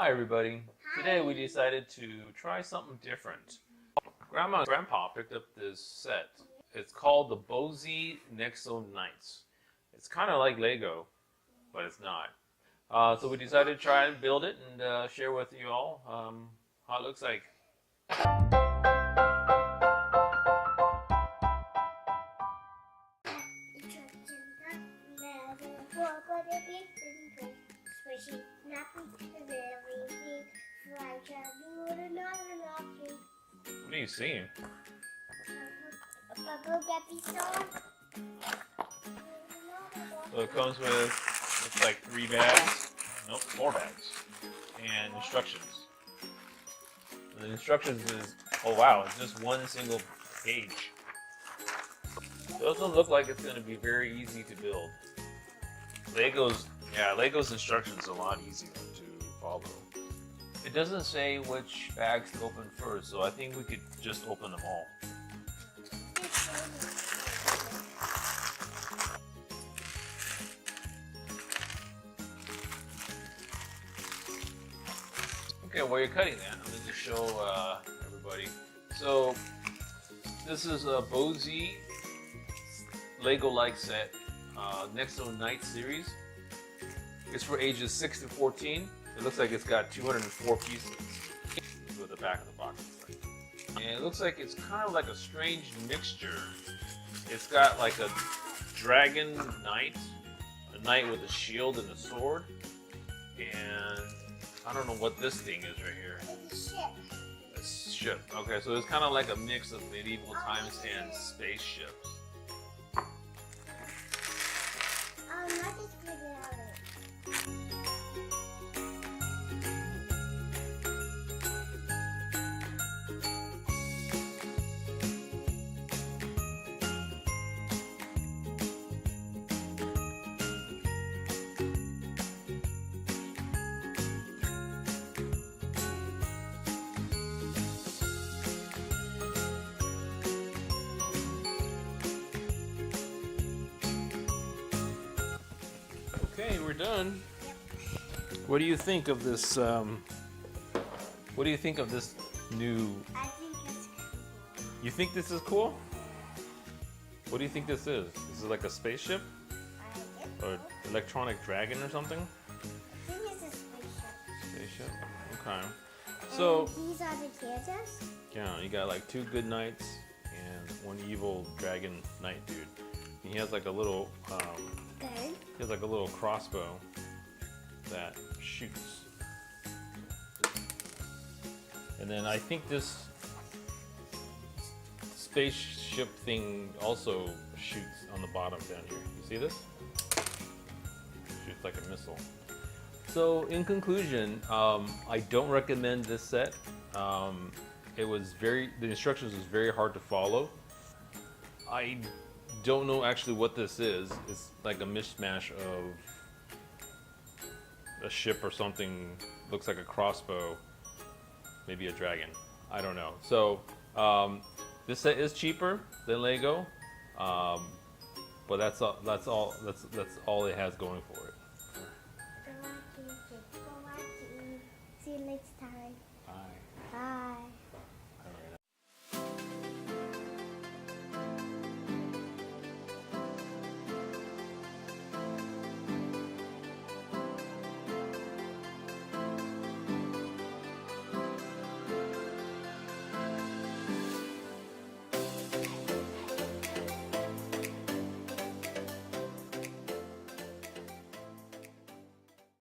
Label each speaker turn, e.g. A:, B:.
A: Hi everybody. Today we decided to try something different. Grandma and Grandpa picked up this set. It's called the Bozhi Nexo Nights. It's kind of like Lego, but it's not. So we decided to try and build it and share with you all how it looks like. What are you seeing? So it comes with, looks like 3 bags, nope, 4 bags, and instructions. And the instructions is, oh wow, it's just one single page. It doesn't look like it's going to be very easy to build. Lego's instructions are a lot easier to follow. It doesn't say which bags to open first, so I think we could just open them all. Okay, while you're cutting that, I'm going to show everybody. So, this is a Bozhi Lego-like set, Nexo Nights series. It's for ages 6 to 14. It looks like it's got 204 pieces. This is what the back of the box looks like. And it looks like it's kind of like a strange mixture. It's got like a dragon knight, a knight with a shield and a sword, and I don't know what this thing is right here.
B: It's a ship.
A: A ship. Okay, so it's kind of like a mix of medieval times and spaceships.
B: Let us figure out it.
A: Okay, we're done.
B: Yep.
A: What do you think of this? What do you think of this new?
B: I think it's cool.
A: You think this is cool? What do you think this is? Is it like a spaceship or electronic dragon or something?
B: I think it's a spaceship.
A: Spaceship. Okay. So
B: and these are the characters.
A: yeah, you got like 2 good knights and 1 evil dragon knight dude. And he has like a little.
B: Good.
A: He has like a little crossbow that shoots. And then I think this spaceship thing also shoots on the bottom down here. You see this? Shoots like a missile. So in conclusion, I don't recommend this set. The instructions was very hard to follow. I don't know actually what this is. It's like a mishmash of a ship or something. Looks like a crossbow, maybe a dragon. I don't know. So this set is cheaper than Lego, but that's all it has going for it.